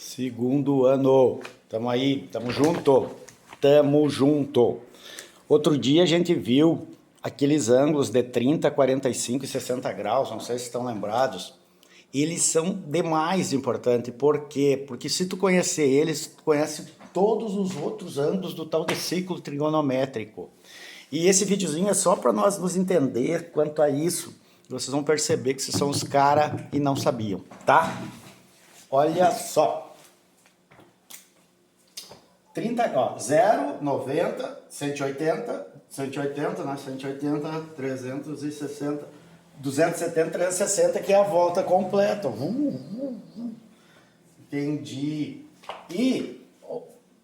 Segundo ano. Tamo aí, tamo junto. Tamo junto. Outro dia a gente viu aqueles ângulos de 30, 45 e 60 graus, não sei se estão lembrados. Eles são demais importantes. Por quê? Porque se tu conhecer eles, tu conhece todos os outros ângulos do tal de ciclo trigonométrico. E esse videozinho é só para nós nos entender quanto a isso. Vocês vão perceber que vocês são os caras e não sabiam, tá? Olha só. 30, ó, 0, 90, 180, 180, né? 180, 360, 270, 360, que é a volta completa. Entendi. E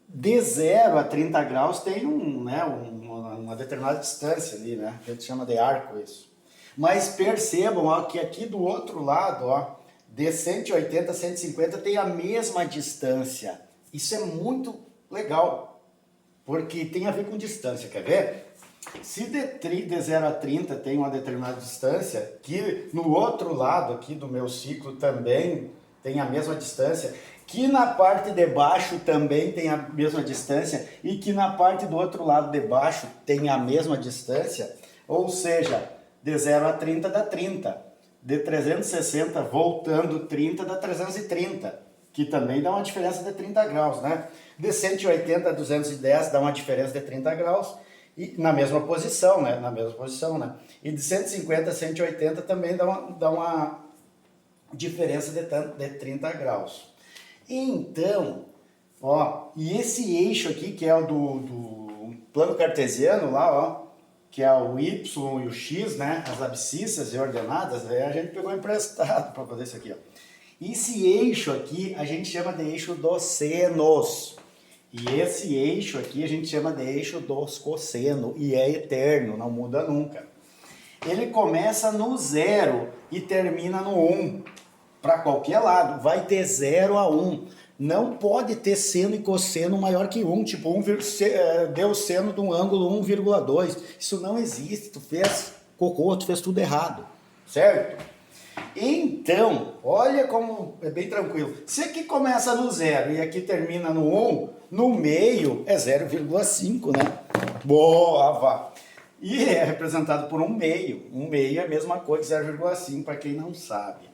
de 0 a 30 graus tem uma determinada distância ali, né? A gente chama de arco isso. Mas percebam, ó, que aqui do outro lado, ó, de 180 a 150 tem a mesma distância. Isso é muito legal, porque tem a ver com distância, quer ver? Se de 0 a 30 tem uma determinada distância, que no outro lado aqui do meu ciclo também tem a mesma distância, que na parte de baixo também tem a mesma distância, e que na parte do outro lado de baixo tem a mesma distância, ou seja, de 0 a 30 dá 30, de 360 voltando 30 dá 330, que também dá uma diferença de 30 graus, né? De 180 a 210 dá uma diferença de 30 graus, e na mesma posição, né? E de 150 a 180 também dá uma diferença de 30 graus. Então, ó, e esse eixo aqui, que é o do plano cartesiano lá, ó, que é o Y e o X, né? As abscissas e ordenadas, aí a gente pegou emprestado para fazer isso aqui, ó. Esse eixo aqui a gente chama de eixo dos senos. E esse eixo aqui a gente chama de eixo dos cossenos. E é eterno, não muda nunca. Ele começa no 0 e termina no 1. Para qualquer lado, vai ter 0 a 1. Não pode ter seno e cosseno maior que 1. Tipo, deu seno de um ângulo 1,2. Isso não existe. Tu fez cocô, tu fez tudo errado. Certo? Então, olha como é bem tranquilo. Se aqui começa no 0 e aqui termina no 1, no meio é 0,5, né? Boa, vá. E é representado por um meio. Um meio é a mesma coisa que 0,5, para quem não sabe.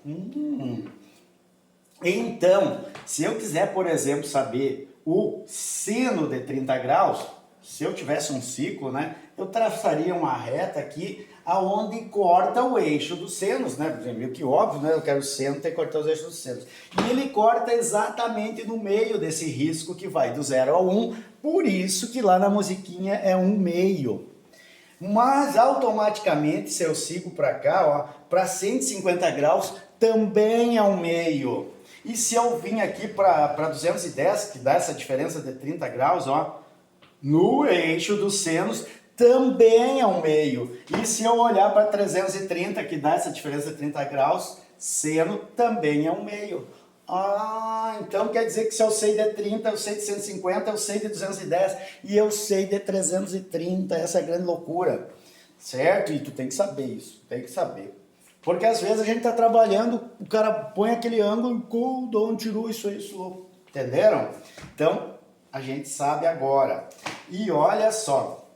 Então, se eu quiser, por exemplo, saber o seno de 30 graus, se eu tivesse um ciclo, né, eu traçaria uma reta aqui aonde corta o eixo dos senos, né? É meio que óbvio, né? Eu quero o seno, tem que cortar os eixos dos senos. E ele corta exatamente no meio desse risco que vai do 0 ao 1, por isso que lá na musiquinha é 1/2. Mas automaticamente, se eu sigo para cá, ó, para 150 graus, também é 1/2. E se eu vim aqui para 210, que dá essa diferença de 30 graus, ó, no eixo dos senos, também é 1/2. E se eu olhar para 330, que dá essa diferença de 30 graus, seno também é 1/2. Ah, então quer dizer que se eu sei de 30, eu sei de 150, eu sei de 210 e eu sei de 330, essa é a grande loucura, certo? E tu tem que saber isso, tem que saber. Porque às vezes a gente está trabalhando, o cara põe aquele ângulo e de onde tirou isso, entenderam? Então, a gente sabe agora. E olha só,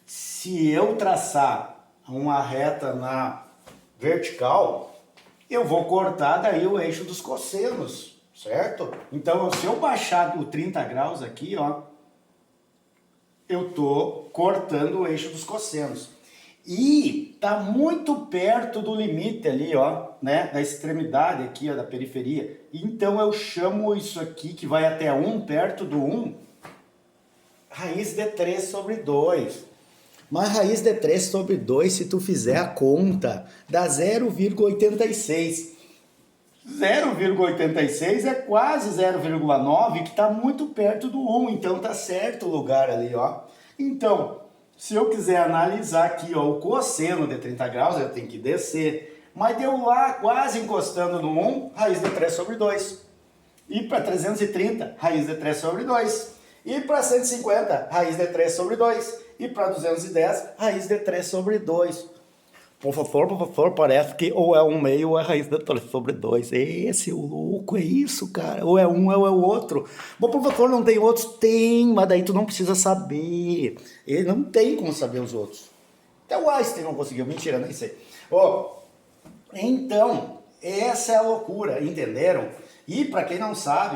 se eu traçar uma reta na vertical, eu vou cortar daí o eixo dos cossenos, certo? Então, se eu baixar do 30 graus aqui, ó, eu tô cortando o eixo dos cossenos. E tá muito perto do limite ali, ó, né, da extremidade aqui, ó, da periferia. Então eu chamo isso aqui, que vai até 1, perto do 1, raiz de 3 sobre 2. Mas raiz de 3 sobre 2, se tu fizer a conta, dá 0,86. 0,86 é quase 0,9, que está muito perto do 1, então tá certo o lugar ali, ó. Então, se eu quiser analisar aqui, ó, o cosseno de 30 graus, eu tenho que descer. Mas deu lá, quase encostando no 1, raiz de 3 sobre 2. E para 330, raiz de 3 sobre 2. E para 150, raiz de 3 sobre 2. E para 210, raiz de 3 sobre 2. Professor, parece que ou é um meio ou é raiz de 3 sobre 2. Esse é o louco, é isso, cara. Ou é um ou é o outro. Bom, professor, não tem outros? Tem, mas daí tu não precisa saber. Ele não tem como saber os outros. Até o Einstein não conseguiu. Mentira, nem sei. Então, essa é a loucura, entenderam? E para quem não sabe,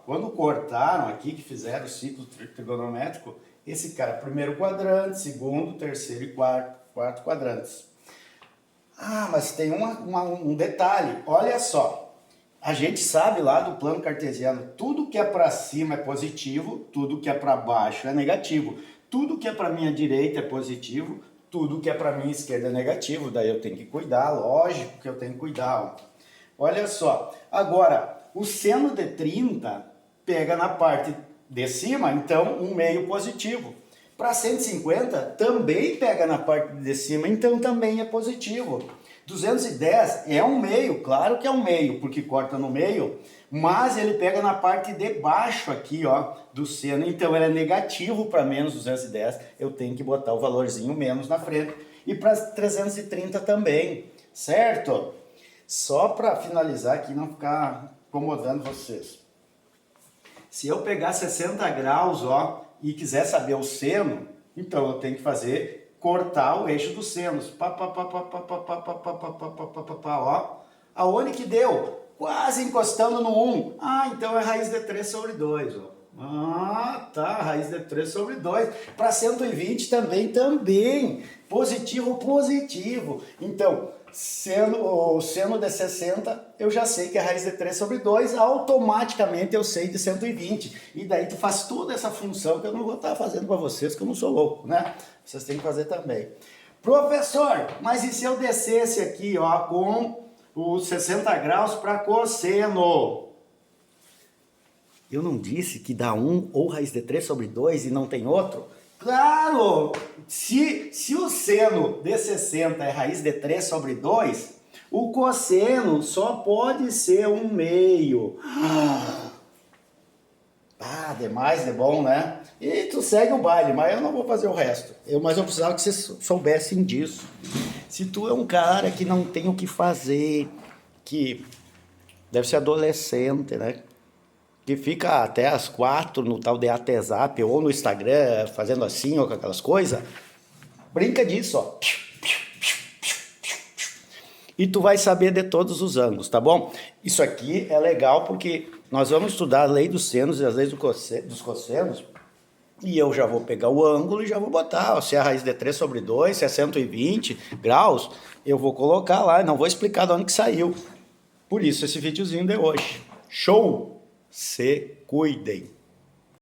quando cortaram aqui, que fizeram o ciclo trigonométrico, esse cara, primeiro quadrante, segundo, terceiro e quarto quadrantes. Mas tem um detalhe, olha só, a gente sabe lá do plano cartesiano, tudo que é para cima é positivo, tudo que é para baixo é negativo, tudo que é para minha direita é positivo, tudo que é para minha esquerda é negativo, daí eu tenho que cuidar, lógico que eu tenho que cuidar. Olha só, agora, o seno de 30 pega na parte de cima, então um meio positivo. Para 150 também pega na parte de cima, então também é positivo. 210 é um meio, claro que é um meio, porque corta no meio, mas ele pega na parte de baixo aqui, do seno, então ele é negativo para menos 210, eu tenho que botar o valorzinho menos na frente. E para 330 também, certo? Só para finalizar aqui, não ficar incomodando vocês. Se eu pegar 60 graus, e quiser saber o seno, então eu tenho que cortar o eixo dos senos. Aonde que deu? Quase encostando no 1. Então é raiz de 3 sobre 2, tá, raiz de 3 sobre 2. Para 120 também. Positivo. Então, o seno de 60, eu já sei que é raiz de 3 sobre 2, automaticamente eu sei de 120. E daí tu faz toda essa função que eu não vou estar fazendo para vocês, que eu não sou louco, né? Vocês têm que fazer também. Professor, mas e se eu descesse aqui, com os 60 graus para cosseno? Eu não disse que dá 1 ou raiz de 3 sobre 2 e não tem outro? Claro! Se o seno de 60 é raiz de 3 sobre 2, o cosseno só pode ser 1/2. Demais, é bom, né? E tu segue o baile, mas eu não vou fazer o resto. Mas eu precisava que vocês soubessem disso. Se tu é um cara que não tem o que fazer, que deve ser adolescente, né? Que fica até às 4 no tal de WhatsApp ou no Instagram, fazendo assim, ou com aquelas coisas, brinca disso, E tu vai saber de todos os ângulos, tá bom? Isso aqui é legal porque nós vamos estudar a lei dos senos e as leis dos cossenos, e eu já vou pegar o ângulo e já vou botar, se é a raiz de 3 sobre 2, se é 120 graus, eu vou colocar lá, não vou explicar de onde que saiu. Por isso esse videozinho de hoje. Show! Se cuidem!